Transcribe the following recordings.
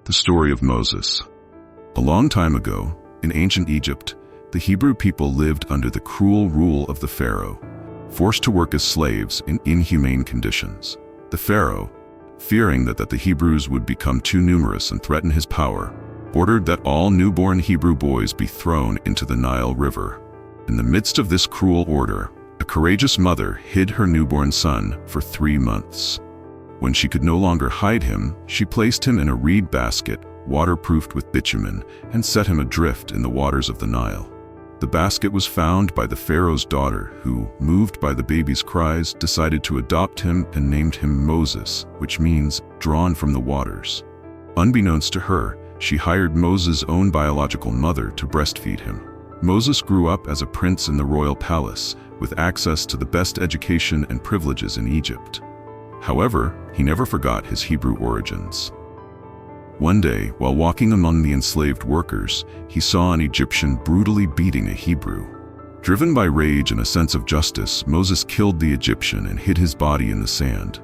The story of Moses. A long time ago, in ancient Egypt, the Hebrew people lived under the cruel rule of the Pharaoh, forced to work as slaves in inhumane conditions. The Pharaoh, fearing that the Hebrews would become too numerous and threaten his power, ordered that all newborn Hebrew boys be thrown into the Nile River. In the midst of this cruel order, a courageous mother hid her newborn son for 3 months. When she could no longer hide him, she placed him in a reed basket, waterproofed with bitumen, and set him adrift in the waters of the Nile. The basket was found by the Pharaoh's daughter, who, moved by the baby's cries, decided to adopt him and named him Moses, which means drawn from the waters. Unbeknownst to her, she hired Moses' own biological mother to breastfeed him. Moses grew up as a prince in the royal palace, with access to the best education and privileges in Egypt. However, he never forgot his Hebrew origins. One day, while walking among the enslaved workers, he saw an Egyptian brutally beating a Hebrew. Driven by rage and a sense of justice, Moses killed the Egyptian and hid his body in the sand.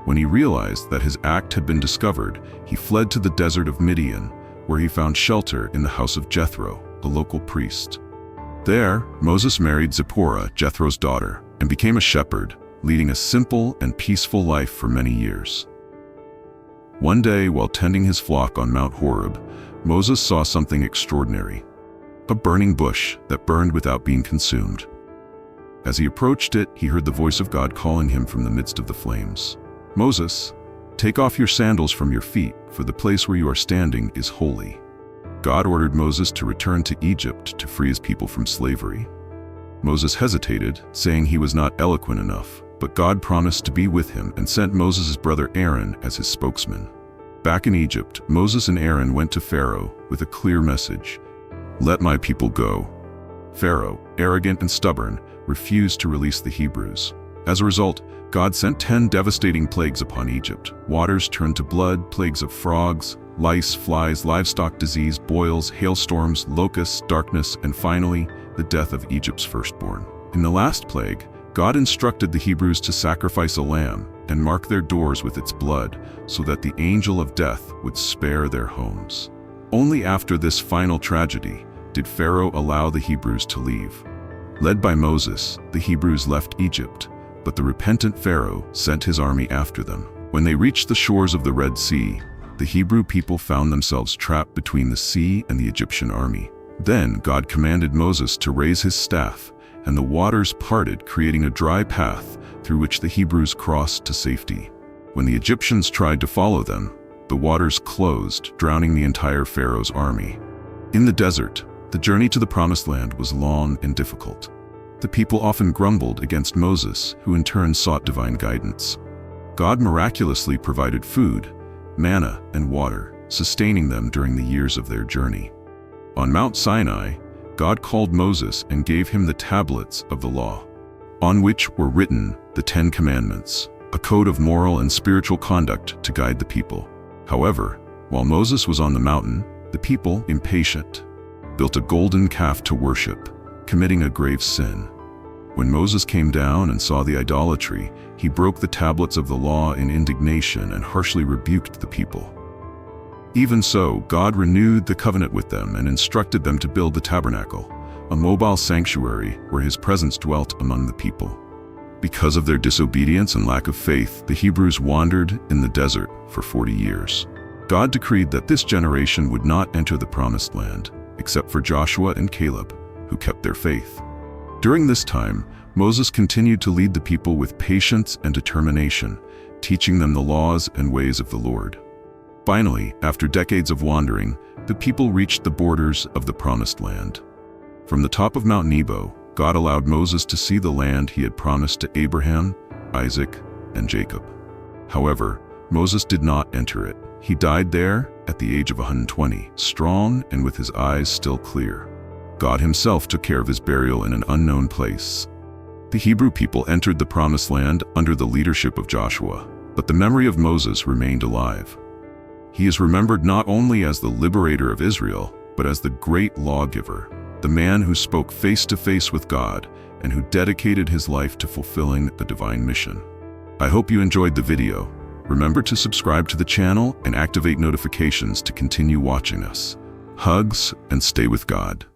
When he realized that his act had been discovered, he fled to the desert of Midian, where he found shelter in the house of Jethro, a local priest. There, Moses married Zipporah, Jethro's daughter, and became a shepherd, leading a simple and peaceful life for many years. One day, while tending his flock on Mount Horeb, Moses saw something extraordinary: a burning bush that burned without being consumed. As he approached it, he heard the voice of God calling him from the midst of the flames. "Moses, take off your sandals from your feet, for the place where you are standing is holy." God ordered Moses to return to Egypt to free his people from slavery. Moses hesitated, saying he was not eloquent enough, but God promised to be with him and sent Moses' brother Aaron as his spokesman. Back in Egypt, Moses and Aaron went to Pharaoh with a clear message: "Let my people go." Pharaoh, arrogant and stubborn, refused to release the Hebrews. As a result, God sent 10 devastating plagues upon Egypt. Waters turned to blood, plagues of frogs, lice, flies, livestock disease, boils, hailstorms, locusts, darkness, and finally, the death of Egypt's firstborn. In the last plague, God instructed the Hebrews to sacrifice a lamb and mark their doors with its blood so that the angel of death would spare their homes. Only after this final tragedy did Pharaoh allow the Hebrews to leave. Led by Moses, the Hebrews left Egypt, but the repentant Pharaoh sent his army after them. When they reached the shores of the Red Sea, the Hebrew people found themselves trapped between the sea and the Egyptian army. Then God commanded Moses to raise his staff, and the waters parted, creating a dry path through which the Hebrews crossed to safety. When the Egyptians tried to follow them, the waters closed, drowning the entire Pharaoh's army. In the desert, the journey to the Promised Land was long and difficult. The people often grumbled against Moses, who in turn sought divine guidance. God miraculously provided food, manna, and water, sustaining them during the years of their journey. On Mount Sinai, God called Moses and gave him the tablets of the law, on which were written the 10 Commandments, a code of moral and spiritual conduct to guide the people. However, while Moses was on the mountain, the people, impatient, built a golden calf to worship, committing a grave sin. When Moses came down and saw the idolatry, he broke the tablets of the law in indignation and harshly rebuked the people. Even so, God renewed the covenant with them and instructed them to build the tabernacle, a mobile sanctuary where his presence dwelt among the people. Because of their disobedience and lack of faith, the Hebrews wandered in the desert for 40 years. God decreed that this generation would not enter the Promised Land, except for Joshua and Caleb, who kept their faith. During this time, Moses continued to lead the people with patience and determination, teaching them the laws and ways of the Lord. Finally, after decades of wandering, the people reached the borders of the Promised Land. From the top of Mount Nebo, God allowed Moses to see the land he had promised to Abraham, Isaac, and Jacob. However, Moses did not enter it. He died there at the age of 120, strong and with his eyes still clear. God himself took care of his burial in an unknown place. The Hebrew people entered the Promised Land under the leadership of Joshua, but the memory of Moses remained alive. He is remembered not only as the liberator of Israel, but as the great lawgiver, the man who spoke face to face with God and who dedicated his life to fulfilling a divine mission. I hope you enjoyed the video. Remember to subscribe to the channel and activate notifications to continue watching us. Hugs and stay with God.